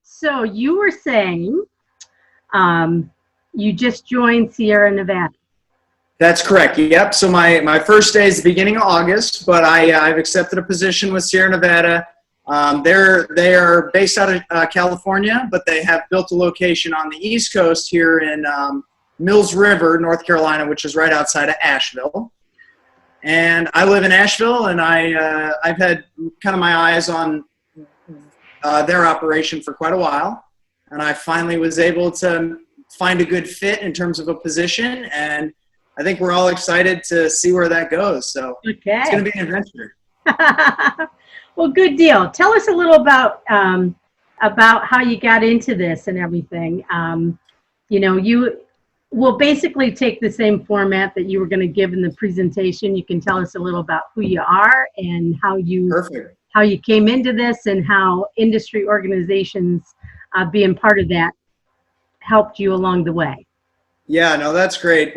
So you were saying you just joined Sierra Nevada. That's correct. Yep. So my first day is the beginning of August, but I've accepted a position with Sierra Nevada. They are based out of California, but they have built a location on the East Coast here in Mills River, North Carolina, which is right outside of Asheville. And I live in Asheville, and I've had kind of my eyes on their operation for quite a while. And I finally was able to find a good fit in terms of a position, and I think we're all excited to see where that goes. So It's going to be an adventure. Well, good deal. Tell us a little about how you got into this and everything. You will basically take the same format that you were going to give in the presentation. You can tell us a little about who you are and how you came into this, and how industry organizations being part of that helped you along the way. Yeah, no, that's great.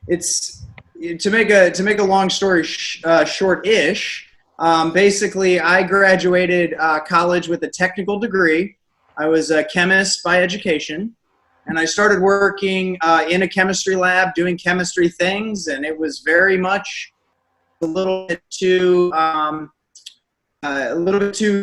It's to make a long story short-ish. Basically, I graduated college with a technical degree. I was a chemist by education, and I started working in a chemistry lab doing chemistry things, and it was very much a little bit too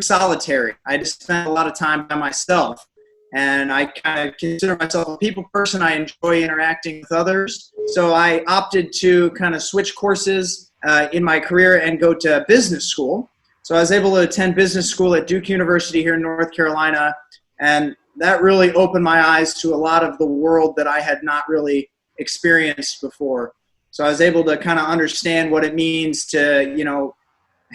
solitary. I just spent a lot of time by myself. And I kind of consider myself a people person. I enjoy interacting with others. So I opted to kind of switch courses in my career and go to business school. So I was able to attend business school at Duke University here in North Carolina. And that really opened my eyes to a lot of the world that I had not really experienced before. So I was able to kind of understand what it means to,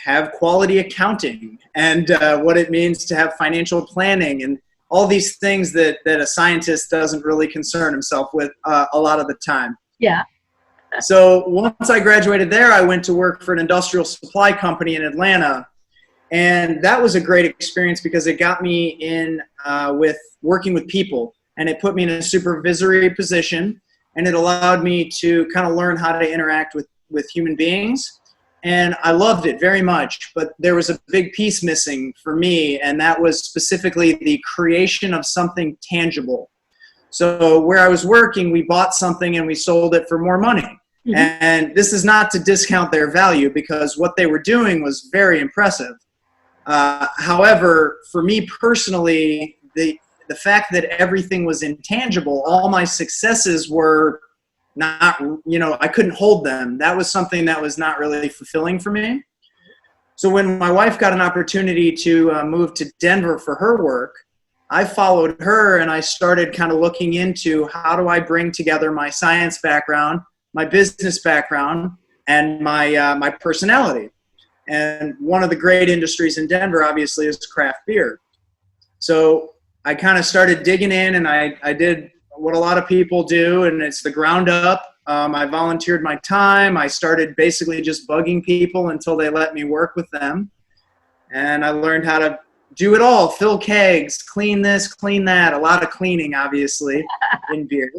have quality accounting, and what it means to have financial planning, and all these things that a scientist doesn't really concern himself with a lot of the time. Yeah. So once I graduated there, I went to work for an industrial supply company in Atlanta. And that was a great experience because it got me in with working with people. And it put me in a supervisory position. And it allowed me to kind of learn how to interact with human beings. And I loved it very much, but there was a big piece missing for me, and that was specifically the creation of something tangible. So where I was working, we bought something and we sold it for more money. Mm-hmm. And this is not to discount their value, because what they were doing was very impressive. However, for me personally, the fact that everything was intangible, all my successes were not, I couldn't hold them. That was something that was not really fulfilling for me. So when my wife got an opportunity to move to Denver for her work, I followed her, and I started kind of looking into how do I bring together my science background, my business background, and my personality. And one of the great industries in Denver, obviously, is craft beer. So I kind of started digging in, and I did what a lot of people do, and it's the ground up. I volunteered my time. I started basically just bugging people until they let me work with them. And I learned how to do it all: fill kegs, clean this, clean that, a lot of cleaning, obviously, in beer.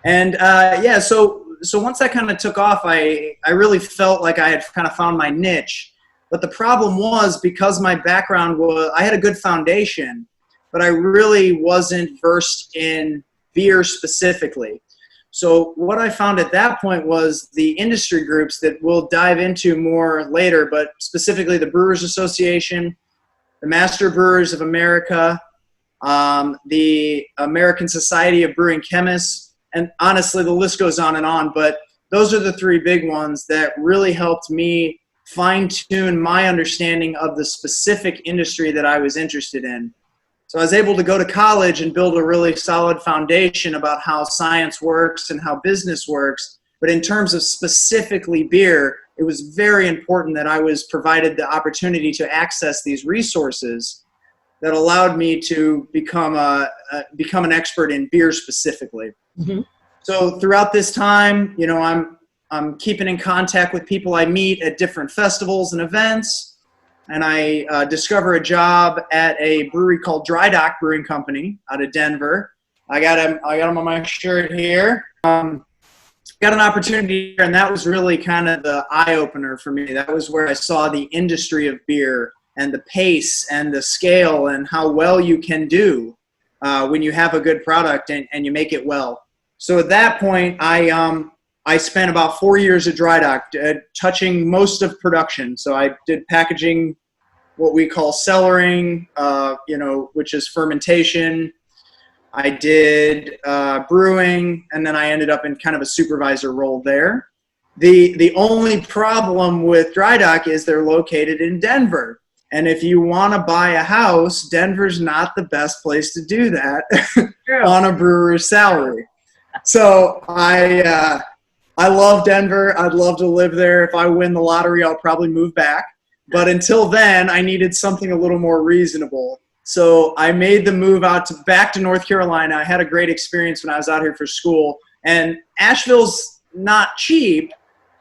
And so once that kind of took off, I really felt like I had kind of found my niche. But the problem was, because my background was, I had a good foundation, but I really wasn't versed in beer specifically. So what I found at that point was the industry groups that we'll dive into more later, but specifically the Brewers Association, the Master Brewers of America, the American Society of Brewing Chemists, and honestly, the list goes on, but those are the three big ones that really helped me fine-tune my understanding of the specific industry that I was interested in. So I was able to go to college and build a really solid foundation about how science works and how business works. But in terms of specifically beer, it was very important that I was provided the opportunity to access these resources that allowed me to become an expert in beer specifically. Mm-hmm. So throughout this time, I'm keeping in contact with people I meet at different festivals and events. And I discover a job at a brewery called Dry Dock Brewing Company out of Denver. I got him on my shirt here. Got an opportunity here, and that was really kind of the eye-opener for me. That was where I saw the industry of beer and the pace and the scale and how well you can do when you have a good product and you make it well. So at that point, I spent about 4 years at Dry Dock, touching most of production. So I did packaging, what we call cellaring, which is fermentation. I did brewing, and then I ended up in kind of a supervisor role there. The only problem with Dry Dock is they're located in Denver. And if you want to buy a house, Denver's not the best place to do that on a brewer's salary. So I love Denver. I'd love to live there. If I win the lottery, I'll probably move back. But until then, I needed something a little more reasonable. So I made the move back to North Carolina. I had a great experience when I was out here for school. And Asheville's not cheap,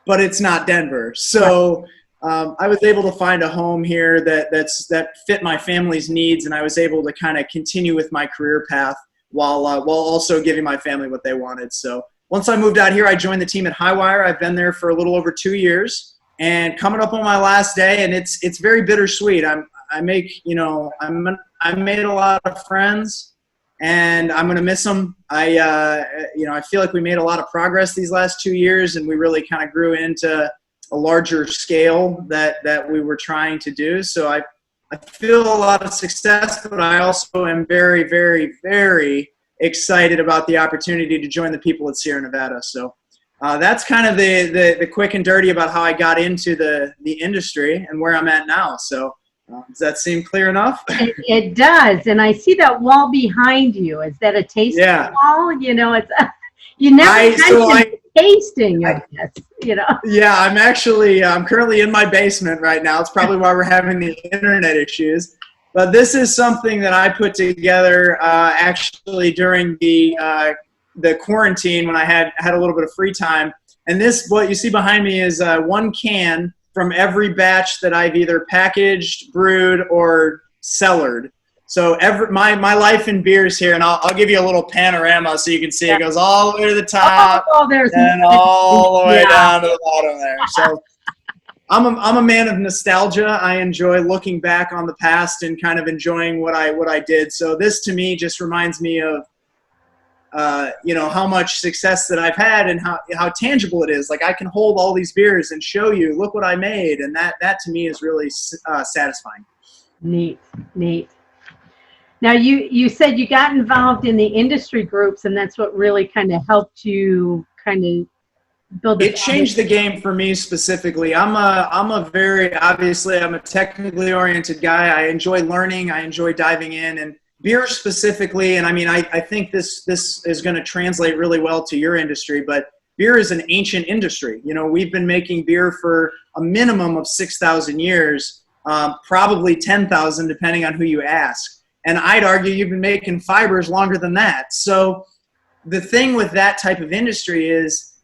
but it's not Denver. So I was able to find a home here that fit my family's needs, and I was able to kind of continue with my career path while also giving my family what they wanted. So once I moved out here, I joined the team at Highwire. I've been there for a little over 2 years, and coming up on my last day, and it's very bittersweet. I made a lot of friends, and I'm going to miss them. I feel like we made a lot of progress these last 2 years, and we really kind of grew into a larger scale that we were trying to do. So I feel a lot of success, but I also am very, very, very excited about the opportunity to join the people at Sierra Nevada. So that's kind of the quick and dirty about how I got into the industry and where I'm at now. So does that seem clear enough? It does. And I see that wall behind you. Is that a tasting wall? It's you never mentioned tasting of this, Yeah, I'm currently in my basement right now. It's probably why we're having the internet issues. But this is something that I put together actually during the quarantine when I had a little bit of free time. And this, what you see behind me, is one can from every batch that I've either packaged, brewed, or cellared. So my life in beers here, and I'll give you a little panorama so you can see. It goes all the way to the top and all the way down to the bottom there. So I'm a man of nostalgia. I enjoy looking back on the past and kind of enjoying what I did. So this to me just reminds me of how much success that I've had and how tangible it is. Like I can hold all these beers and show you, look what I made, and that to me is really satisfying. Neat. Now, you said you got involved in the industry groups, and that's what really kind of helped you kind of build it. It changed the game for me specifically. I'm a technically oriented guy. I enjoy learning. I enjoy diving in, and beer specifically. And I mean, I think this is going to translate really well to your industry, but beer is an ancient industry. We've been making beer for a minimum of 6,000 years, probably 10,000, depending on who you ask. And I'd argue you've been making fibers longer than that. So the thing with that type of industry is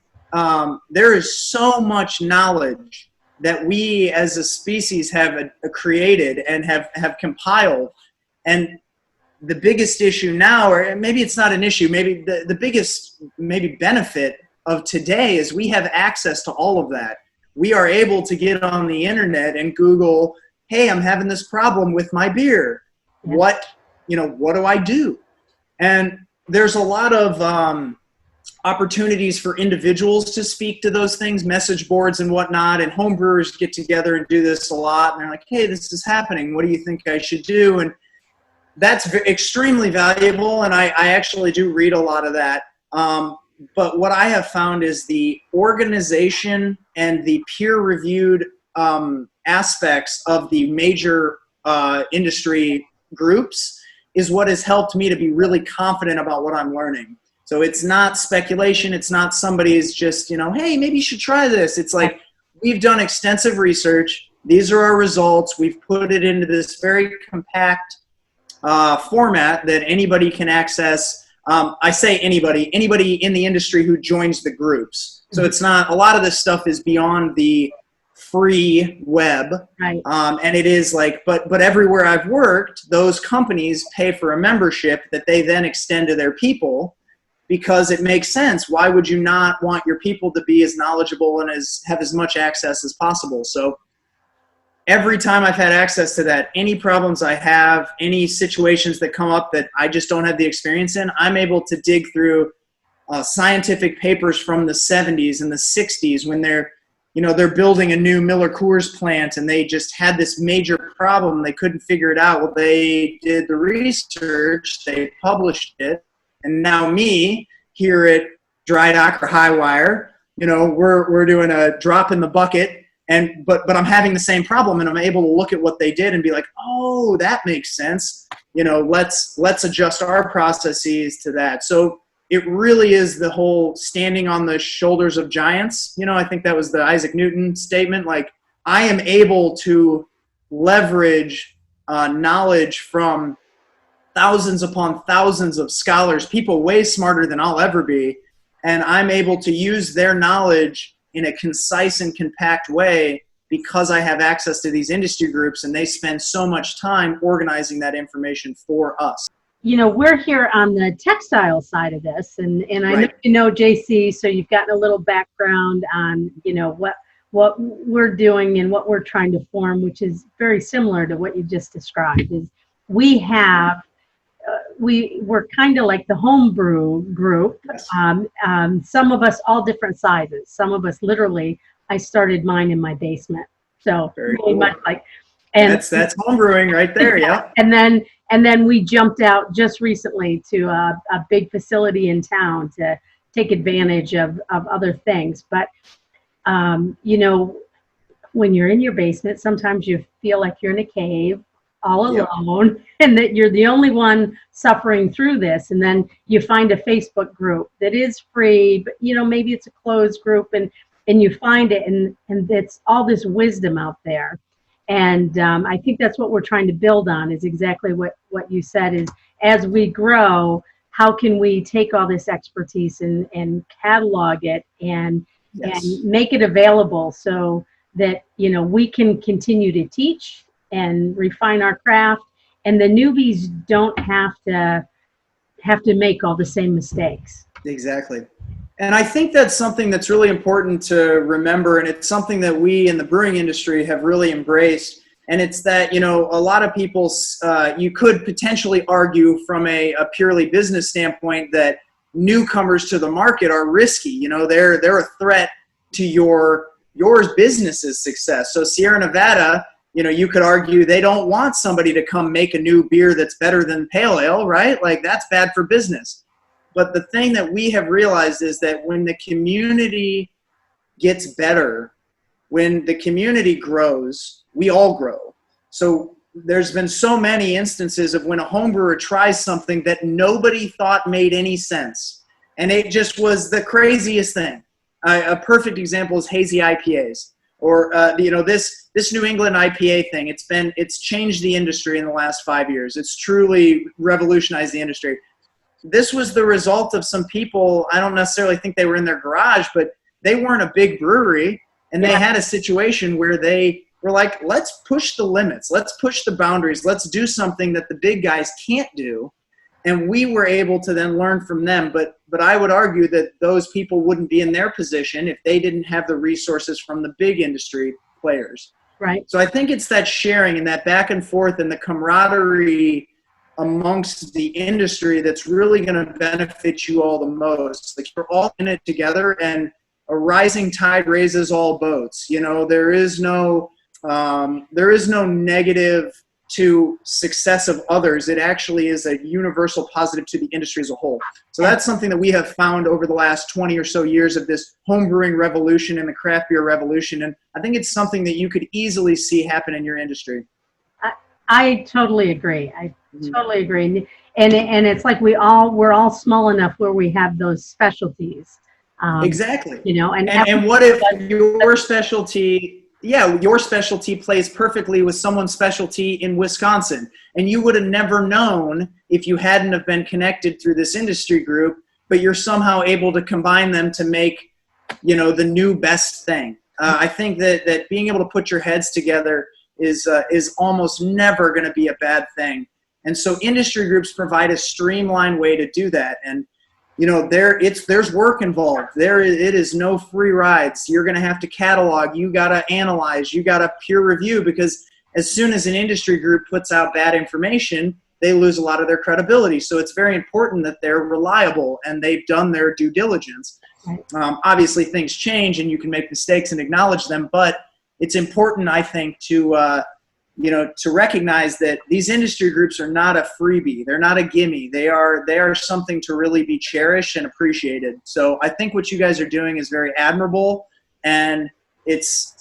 there is so much knowledge that we as a species have created and have compiled. And the biggest issue now, or maybe it's not an issue, maybe the biggest benefit of today is we have access to all of that. We are able to get on the internet and Google, hey, I'm having this problem with my beer. What do I do? And there's a lot of opportunities for individuals to speak to those things, message boards and whatnot, and home brewers get together and do this a lot. And they're like, hey, this is happening. What do you think I should do? And that's extremely valuable. And I actually do read a lot of that. But what I have found is the organization and the peer-reviewed aspects of the major industry groups is what has helped me to be really confident about what I'm learning. So it's not speculation. It's not somebody's just, hey, maybe you should try this. It's like we've done extensive research. These are our results. We've put it into this very compact format that anybody can access. I say anybody in the industry who joins the groups. So it's not, a lot of this stuff is beyond the free web. Right. And it is like, but everywhere I've worked, those companies pay for a membership that they then extend to their people because it makes sense. Why would you not want your people to be as knowledgeable and have as much access as possible? So every time I've had access to that, any problems I have, any situations that come up that I just don't have the experience in, I'm able to dig through scientific papers from the 70s and the 60s when they're building a new Miller Coors plant and they just had this major problem. They couldn't figure it out. Well, they did the research, they published it, and now me here at Dry Dock or High Wire, we're doing a drop in the bucket, but I'm having the same problem, and I'm able to look at what they did and be like, oh, that makes sense. Let's adjust our processes to that. So it really is the whole standing on the shoulders of giants. I think that was the Isaac Newton statement. Like, I am able to leverage knowledge from thousands upon thousands of scholars, people way smarter than I'll ever be, and I'm able to use their knowledge in a concise and compact way because I have access to these industry groups, and they spend so much time organizing that information for us. We're here on the textile side of this, and I Right. know JC, so you've gotten a little background on, what we're doing and what we're trying to form, which is very similar to what you just described. Is we're kind of like the homebrew group. Yes. Some of us all different sizes. Some of us literally, I started mine in my basement. So Very really cool. much like, and That's home brewing right there. Yeah. and then we jumped out just recently to a big facility in town to take advantage of other things. But, when you're in your basement, sometimes you feel like you're in a cave all alone, and that you're the only one suffering through this. And then you find a Facebook group that is free, but, maybe it's a closed group, and you find it, and it's all this wisdom out there. And I think that's what we're trying to build on, is exactly what you said, is as we grow, how can we take all this expertise and catalog it and make it available so that, we can continue to teach and refine our craft, and the newbies don't have to make all the same mistakes. Exactly. And I think that's something that's really important to remember, and it's something that we in the brewing industry have really embraced. And it's that, a lot of people, you could potentially argue from a purely business standpoint that newcomers to the market are risky. They're a threat to your business's success. So Sierra Nevada, you could argue they don't want somebody to come make a new beer that's better than pale ale, right? Like, that's bad for business. But the thing that we have realized is that when the community gets better, when the community grows, we all grow. So there's been so many instances of when a home brewer tries something that nobody thought made any sense, and it just was the craziest thing. A perfect example is hazy IPAs, or this New England IPA thing. It's changed the industry in the last 5 years. It's truly revolutionized the industry. This was the result of some people. I don't necessarily think they were in their garage, but they weren't a big brewery, and they had a situation where they were like, let's push the limits, let's push the boundaries, let's do something that the big guys can't do. And we were able to then learn from them. But I would argue that those people wouldn't be in their position if they didn't have the resources from the big industry players. Right. So I think it's that sharing and that back and forth and the camaraderie amongst the industry that's really going to benefit you all the most. Like, you're all in it together, and a rising tide raises all boats. There is no negative to success of others. It actually is a universal positive to the industry as a whole. So that's something that we have found over the last 20 or so years of this home brewing revolution and the craft beer revolution. And I think it's something that you could easily see happen in your industry. I totally agree. Totally agree. And it's like we're all small enough where we have those specialties. Exactly. And what if your specialty plays perfectly with someone's specialty in Wisconsin, and you would have never known if you hadn't have been connected through this industry group, but you're somehow able to combine them to make, the new best thing. I think that being able to put your heads together is almost never going to be a bad thing. And so industry groups provide a streamlined way to do that. And, there's work involved. It is no free rides. You're going to have to catalog. You got to analyze. You got to peer review, because as soon as an industry group puts out bad information, they lose a lot of their credibility. So it's very important that they're reliable and they've done their due diligence. Obviously, things change and you can make mistakes and acknowledge them, but it's important, I think, to recognize that these industry groups are not a freebie. They're not a gimme. They are something to really be cherished and appreciated. So I think what you guys are doing is very admirable, and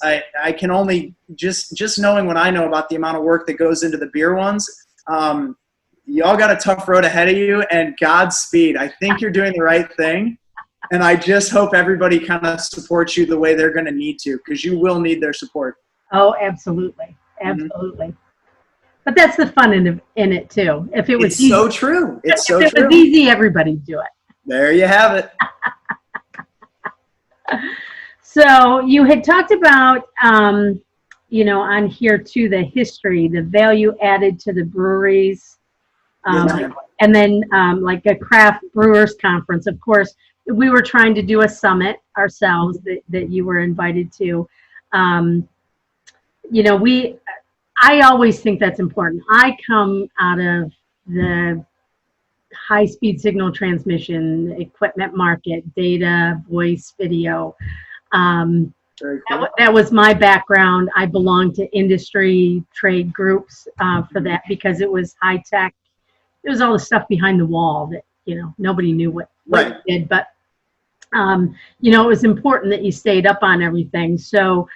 I can only just knowing what I know about the amount of work that goes into the beer ones. Y'all got a tough road ahead of you, and Godspeed. I think you're doing the right thing. And I just hope everybody kind of supports you the way they're going to need to, because you will need their support. Oh, absolutely. Absolutely. Mm-hmm. But that's the fun in it too. If it was easy, so true. It's so true. If it was easy, everybody'd do it. There you have it. So you had talked about, on here too, the history, the value added to the breweries, and then like a craft brewers conference. Of course, we were trying to do a summit ourselves that you were invited to. I always think that's important. I come out of the high-speed signal transmission equipment market, data, voice, video. Very cool. That was my background. I belonged to industry trade groups for that, because it was high tech. It was all the stuff behind the wall that nobody knew what it did. But it was important that you stayed up on everything. So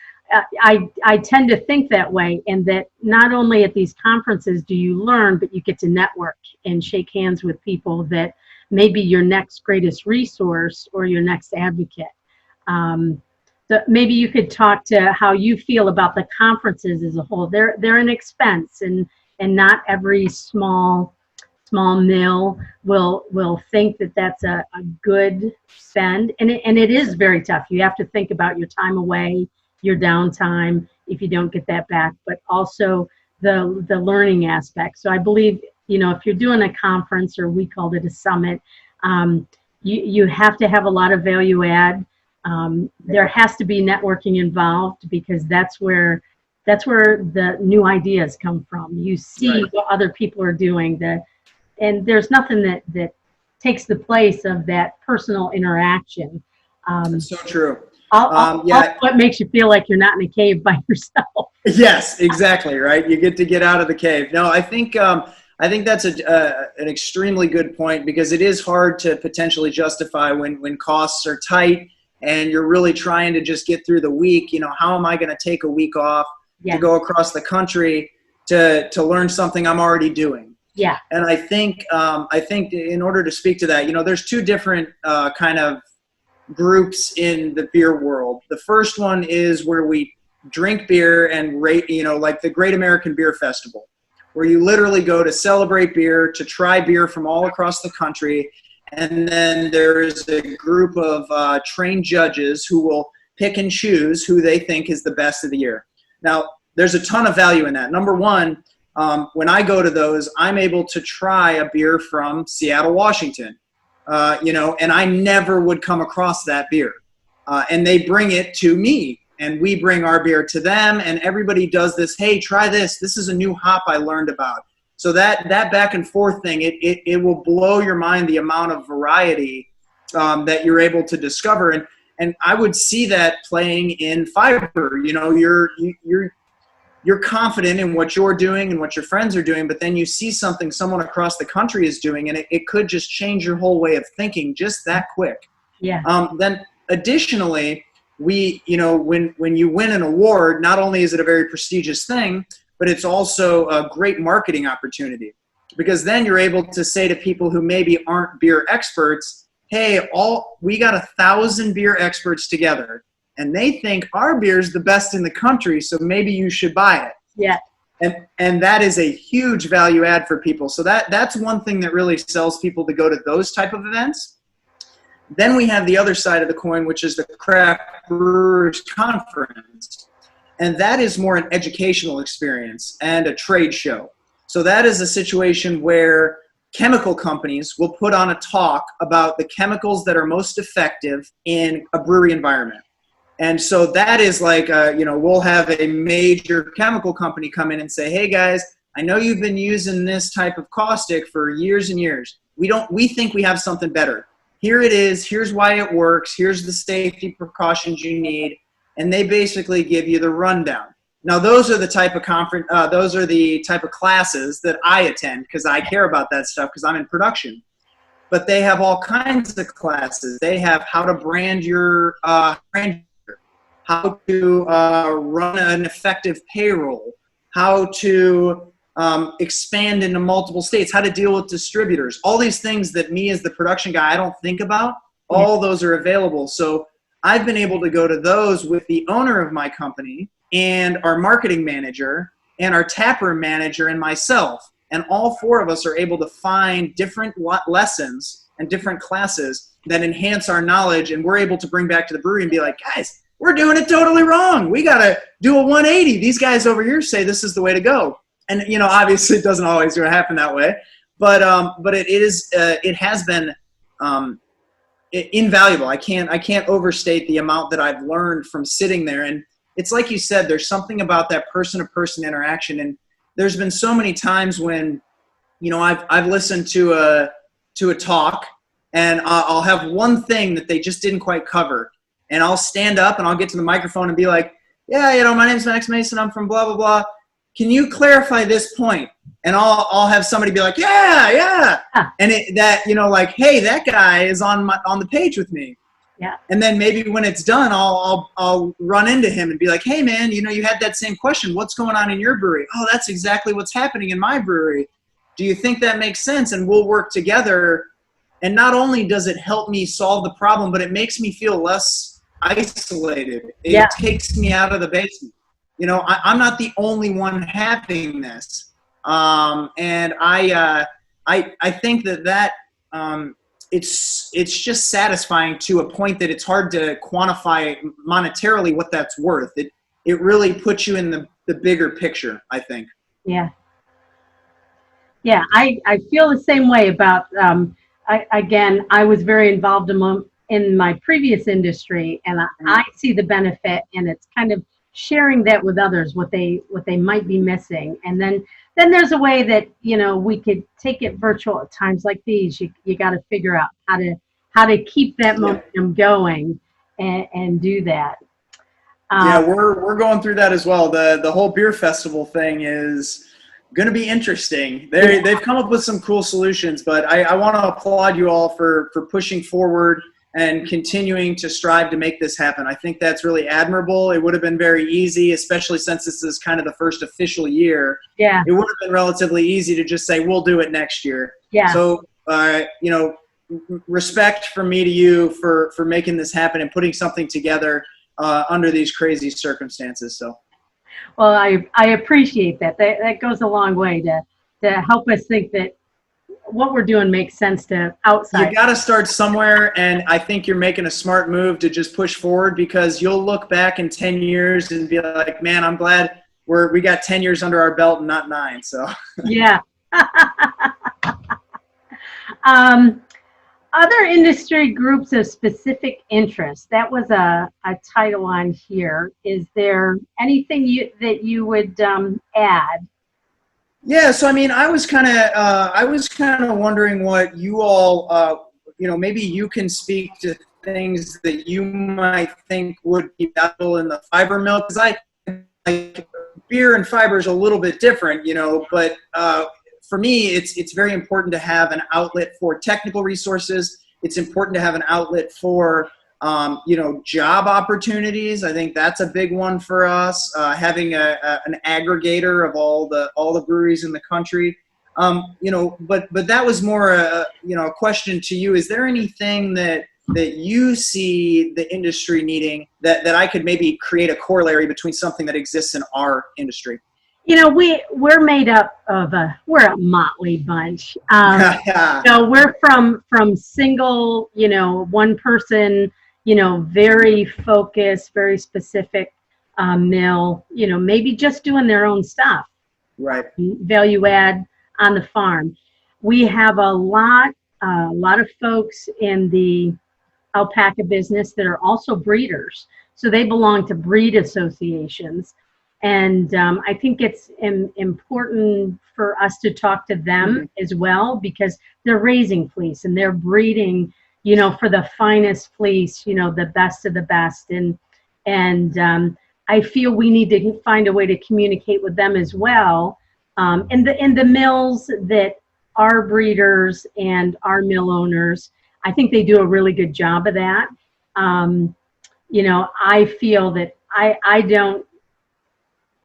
I tend to think that way, and that not only at these conferences do you learn, but you get to network and shake hands with people that may be your next greatest resource or your next advocate. So maybe you could talk to how you feel about the conferences as a whole. They're an expense, and not every small mill will think that that's a good spend, and it is very tough. You have to think about your time away, your downtime, if you don't get that back, but also the learning aspect. So I believe, if you're doing a conference, or we called it a summit, you have to have a lot of value add. There has to be networking involved, because that's where the new ideas come from. You see what other people are doing, and there's nothing that takes the place of that personal interaction. That's so true. What makes you feel like you're not in a cave by yourself? Yes, exactly. Right. You get to get out of the cave. No, I think that's an extremely good point, because it is hard to potentially justify when costs are tight and you're really trying to just get through the week. How am I going to take a week off to go across the country to learn something I'm already doing? Yeah. And I think in order to speak to that, there's two different kind of groups in the beer world. The first one is where we drink beer and rate, like the Great American Beer Festival, where you literally go to celebrate beer, to try beer from all across the country. And then there's a group of trained judges who will pick and choose who they think is the best of the year. Now, there's a ton of value in that. Number one, when I go to those, I'm able to try a beer from Seattle, Washington, and I never would come across that beer. And they bring it to me, and we bring our beer to them, and everybody does this. Hey, try this. This is a new hop I learned about. So that back and forth thing, it will blow your mind, the amount of variety that you're able to discover. And I would see that playing in fiber. You're confident in what you're doing and what your friends are doing, but then you see something someone across the country is doing, and it could just change your whole way of thinking just that quick. Yeah. Then additionally, when you win an award, not only is it a very prestigious thing, but it's also a great marketing opportunity, because then you're able to say to people who maybe aren't beer experts, hey, we got 1,000 beer experts together, and they think our beer is the best in the country, so maybe you should buy it. Yeah. And that is a huge value add for people. So that's one thing that really sells people to go to those type of events. Then we have the other side of the coin, which is the Craft Brewers Conference. And that is more an educational experience and a trade show. So that is a situation where chemical companies will put on a talk about the chemicals that are most effective in a brewery environment. And so that is like, we'll have a major chemical company come in and say, hey guys, I know you've been using this type of caustic for years and years. We think we have something better. Here it is. Here's why it works. Here's the safety precautions you need. And they basically give you the rundown. Now, those are the type of those are the type of classes that I attend because I care about that stuff because I'm in production. But they have all kinds of classes. They have how to brand your how to run an effective payroll, how to expand into multiple states, how to deal with distributors, all these things that me as the production guy, I don't think about, all those are available. So I've been able to go to those with the owner of my company and our marketing manager and our taproom manager and myself. And all four of us are able to find different lessons and different classes that enhance our knowledge. And we're able to bring back to the brewery and be like, guys, we're doing it totally wrong. We got to do a 180. These guys over here say this is the way to go. And, obviously it doesn't always happen that way, but it has been invaluable. I can't overstate the amount that I've learned from sitting there. And it's like you said, there's something about that person-to-person interaction. And there's been so many times when, I've listened to a talk and I'll have one thing that they just didn't quite cover. And I'll stand up and I'll get to the microphone and be like, yeah, my name's Max Mason. I'm from blah, blah, blah. Can you clarify this point? And I'll have somebody be like, yeah. And hey, that guy is on the page with me. Yeah. And then maybe when it's done, I'll run into him and be like, hey man, you had that same question. What's going on in your brewery? Oh, that's exactly what's happening in my brewery. Do you think that makes sense? And we'll work together. And not only does it help me solve the problem, but it makes me feel less isolated. It takes me out of the basement. I'm not the only one having this. And I think that it's just satisfying to a point that it's hard to quantify monetarily what that's worth. It really puts you in the bigger picture, I think. Yeah. Yeah, I feel the same way about, I was very involved in my previous industry, and I see the benefit, and it's kind of sharing that with others, what they might be missing. And then there's a way that, we could take it virtual at times like these. You got to figure out how to keep that momentum going and do that. We're going through that as well. The whole beer festival thing is going to be interesting. They've come up with some cool solutions, but I want to applaud you all for pushing forward and continuing to strive to make this happen. I think that's really admirable. It would have been very easy, especially since this is kind of the first official year. Yeah. It would have been relatively easy to just say, we'll do it next year. Yeah. So, respect from me to you for making this happen and putting something together under these crazy circumstances. So. Well, I appreciate that. That goes a long way to help us think that what we're doing makes sense to outside. You got to start somewhere, and I think you're making a smart move to just push forward, because you'll look back in 10 years and be like, man, I'm glad we got 10 years under our belt and not 9. So yeah. Other industry groups of specific interest. That was a title on here. Is there anything that you would add? Yeah, so I was kind of wondering what you all, maybe you can speak to things that you might think would be valuable in the fiber mill, because like beer and fiber is a little bit different, but for me, it's very important to have an outlet for technical resources. It's important to have an outlet for job opportunities. I think that's a big one for us. Having an aggregator of all the breweries in the country. But that was more a question to you. Is there anything that you see the industry needing that I could maybe create a corollary between something that exists in our industry? We're made up of we're a motley bunch. We're from single, one person, very focused, very specific mill, maybe just doing their own stuff. Right. Value add on the farm. we have a lot of folks in the alpaca business that are also breeders. So they belong to breed associations. And I think it's important for us to talk to them as well, because they're raising fleece and they're breeding, for the finest fleece, the best of the best. And I feel we need to find a way to communicate with them as well. And the mills that are breeders and are mill owners, I think they do a really good job of that. I feel that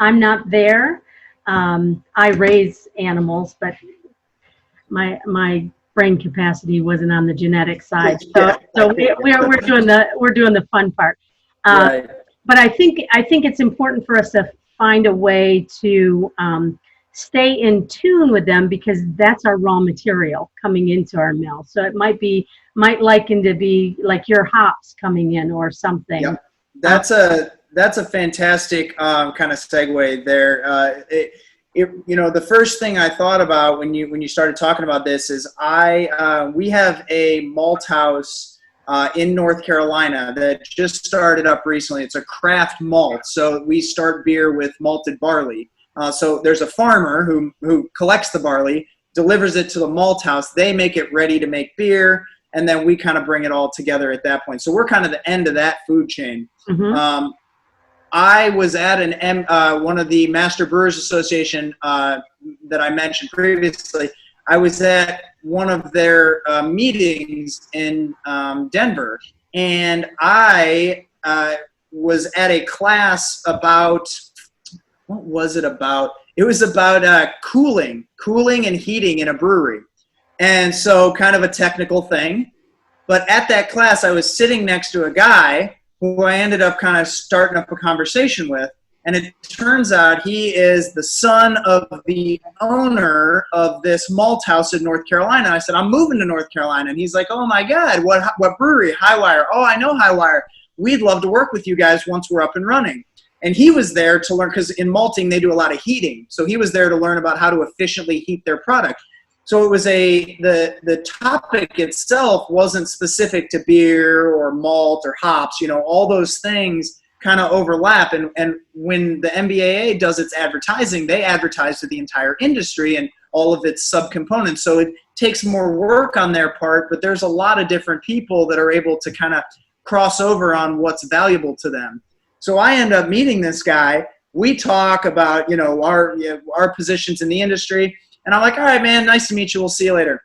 I'm not there. I raise animals, but my brain capacity wasn't on the genetic side. So we're doing the fun part. Right. But I think it's important for us to find a way to stay in tune with them, because that's our raw material coming into our mill. So it might liken to be like your hops coming in or something. Yeah, that's a fantastic kind of segue there. The first thing I thought about when you started talking about this is we have a malt house in North Carolina that just started up recently. It's a craft malt, so we start beer with malted barley. So there's a farmer who collects the barley, delivers it to the malt house. They make it ready to make beer, and then we kind of bring it all together at that point. So we're kind of the end of that food chain. Mm-hmm. I was at one of the Master Brewers Association that I mentioned previously. I was at one of their meetings in Denver, and I was at a class about, what was it about? It was about cooling and heating in a brewery. And so kind of a technical thing. But at that class, I was sitting next to a guy who I ended up kind of starting up a conversation with. And it turns out he is the son of the owner of this malt house in North Carolina. I said, I'm moving to North Carolina. And he's like, oh my God, what brewery? Highwire. Oh, I know Highwire. We'd love to work with you guys once we're up and running. And he was there to learn, because in malting, they do a lot of heating. So he was there to learn about how to efficiently heat their product. So it was the topic itself wasn't specific to beer or malt or hops. All those things kind of overlap. And when the MBAA does its advertising, they advertise to the entire industry and all of its subcomponents. So it takes more work on their part, but there's a lot of different people that are able to kind of cross over on what's valuable to them. So I end up meeting this guy. We talk about, our positions in the industry. And I'm like, all right, man, nice to meet you. We'll see you later.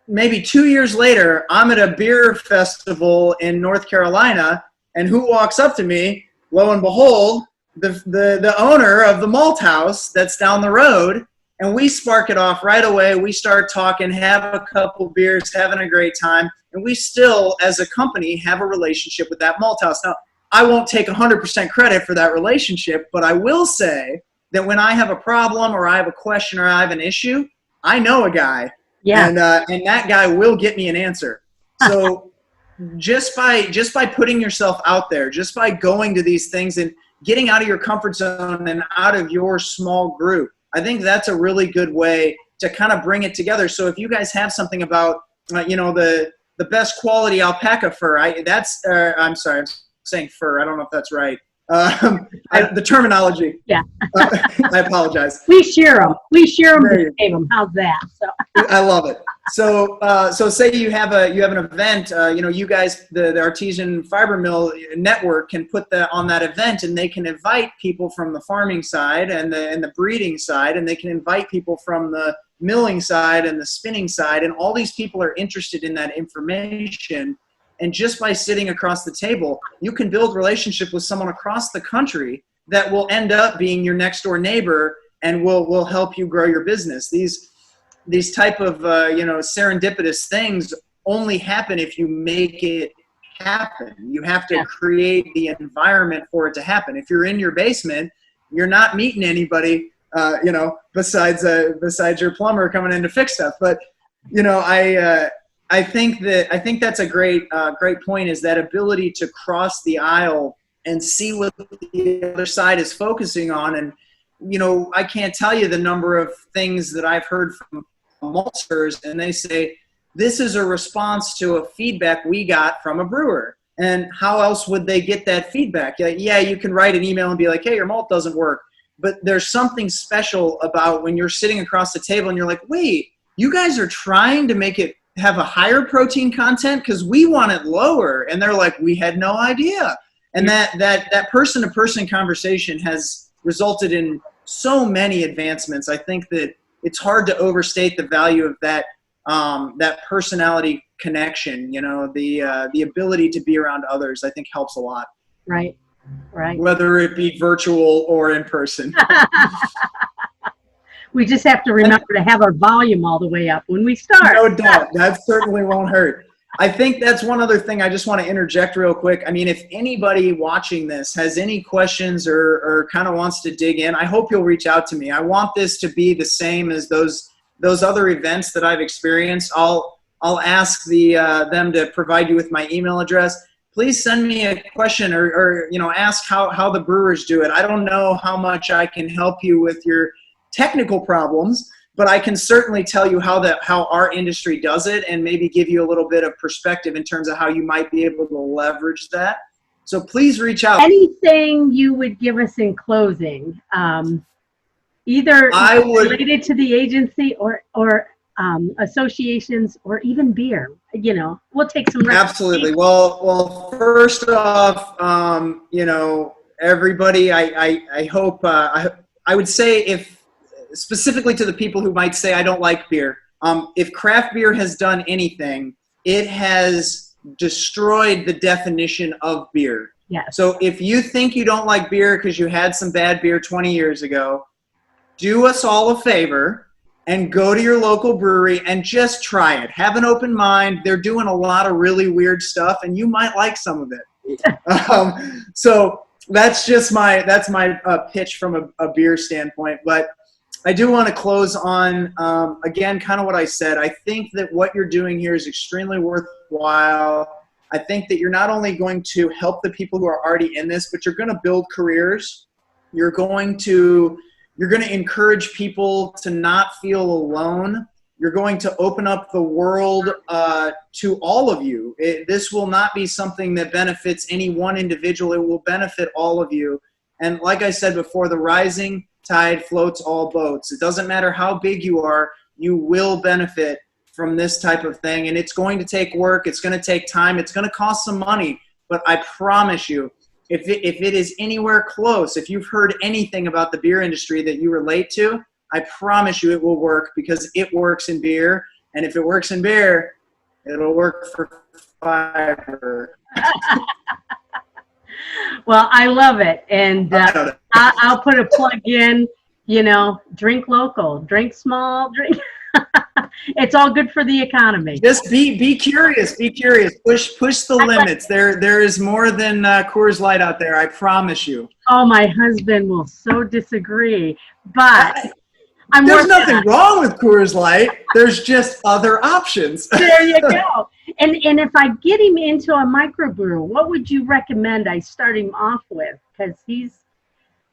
Maybe 2 years later, I'm at a beer festival in North Carolina, and who walks up to me? Lo and behold, the owner of the malt house that's down the road, and we spark it off right away. We start talking, have a couple beers, having a great time, and we still, as a company, have a relationship with that malt house. Now, I won't take 100% credit for that relationship, but I will say that when I have a problem or I have a question or I have an issue, I know a guy, and that guy will get me an answer. So just by putting yourself out there, just by going to these things and getting out of your comfort zone and out of your small group, I think that's a really good way to kind of bring it together. So if you guys have something about, the best quality alpaca fur, I'm sorry, I'm saying fur. I don't know if that's right. The terminology. Yeah. I apologize. We share them to save them. How's that? So. I love it. So say you have an event, you guys, the Artisan Fiber Mill Network can put that on that event, and they can invite people from the farming side and the breeding side, and they can invite people from the milling side and the spinning side, and all these people are interested in that information. And just by sitting across the table, you can build relationship with someone across the country that will end up being your next door neighbor and will help you grow your business. These type of serendipitous things only happen if you make it happen. You have to create the environment for it to happen. If you're in your basement, you're not meeting anybody, besides your plumber coming in to fix stuff. But I think that's a great point, is that ability to cross the aisle and see what the other side is focusing on. And, I can't tell you the number of things that I've heard from maltsters, and they say, this is a response to a feedback we got from a brewer. And how else would they get that feedback? Yeah, you can write an email and be like, hey, your malt doesn't work. But there's something special about when you're sitting across the table and you're like, wait, you guys are trying to make it have a higher protein content because we want it lower. And they're like, we had no idea. And that person-to-person conversation has resulted in so many advancements. I think that it's hard to overstate the value of that personality connection. You know, the ability to be around others, I think helps a lot. Right. Whether it be virtual or in person. We just have to remember to have our volume all the way up when we start. No doubt. That certainly won't hurt. I think that's one other thing I just want to interject real quick. I mean, if anybody watching this has any questions or kind of wants to dig in, I hope you'll reach out to me. I want this to be the same as those other events that I've experienced. I'll ask them to provide you with my email address. Please send me a question or ask how the brewers do it. I don't know how much I can help you with your technical problems, but I can certainly tell you how our industry does it and maybe give you a little bit of perspective in terms of how you might be able to leverage that. So please reach out. Anything you would give us in closing, either related to the agency or associations or even beer, we'll take some. Absolutely. Well, first off, everybody, I hope, I would say, if specifically to the people who might say, I don't like beer, if craft beer has done anything, it has destroyed the definition of beer. Yes. So if you think you don't like beer because you had some bad beer 20 years ago, do us all a favor and go to your local brewery and just try it. Have an open mind. They're doing a lot of really weird stuff, and you might like some of it. So that's my pitch from a beer standpoint. But I do want to close on, again, kind of what I said. I think that what you're doing here is extremely worthwhile. I think that you're not only going to help the people who are already in this, but you're going to build careers. You're going to encourage people to not feel alone. You're going to open up the world to all of you. This will not be something that benefits any one individual. It will benefit all of you. And like I said before, the rising tide floats all boats. It doesn't matter how big you are, you will benefit from this type of thing. And it's going to take work. It's going to take time. It's going to cost some money. But I promise you, if it is anywhere close, if you've heard anything about the beer industry that you relate to, I promise you it will work, because it works in beer. And if it works in beer, it'll work for fiber. Well, I love it. And I'll put a plug in, drink local, drink small, drink. It's all good for the economy. Just be curious. Be curious. Push the limits. There is more than Coors Light out there. I promise you. Oh, my husband will so disagree, but there's nothing wrong with Coors Light. There's just other options. There you go. And if I get him into a microbrew, what would you recommend I start him off with? Because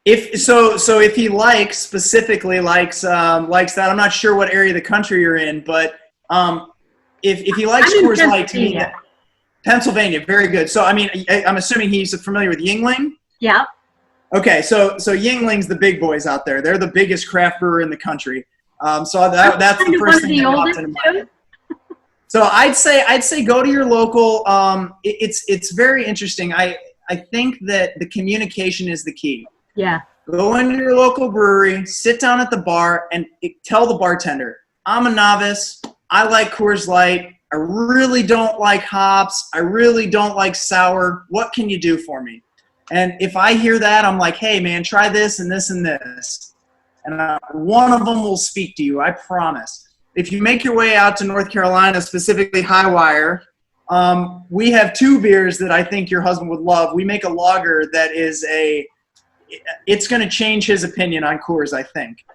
if he specifically likes that, I'm not sure what area of the country you're in, but if he likes Coors Light, to me, Pennsylvania, very good. So I'm assuming he's familiar with Yuengling. Yeah. Okay, so Yuengling's the big boys out there. They're the biggest craft brewer in the country. So that's the first thing that popped into mind. So I'd say go to your local. It's very interesting. I think that the communication is the key. Yeah. Go into your local brewery, sit down at the bar, and tell the bartender, I'm a novice. I like Coors Light. I really don't like hops. I really don't like sour. What can you do for me? And if I hear that, I'm like, hey, man, try this and this and this. And one of them will speak to you, I promise. If you make your way out to North Carolina, specifically Highwire, we have two beers that I think your husband would love. We make a lager that is it's going to change his opinion on Coors, I think.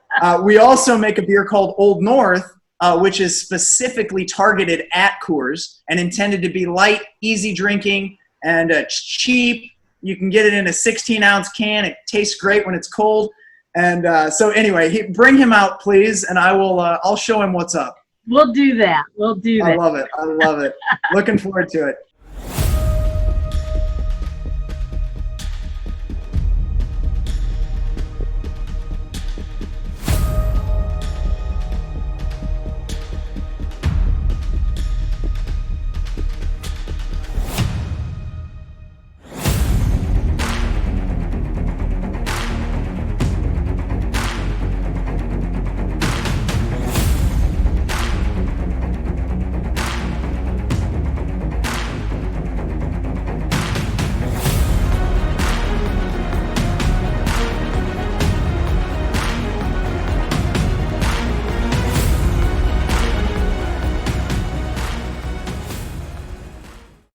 We also make a beer called Old North, which is specifically targeted at Coors and intended to be light, easy drinking, and cheap. You can get it in a 16-ounce can. It tastes great when it's cold. And so anyway, bring him out, please, and I'll show him what's up. We'll do that. We'll do I that. love it. I love it. Looking forward to it.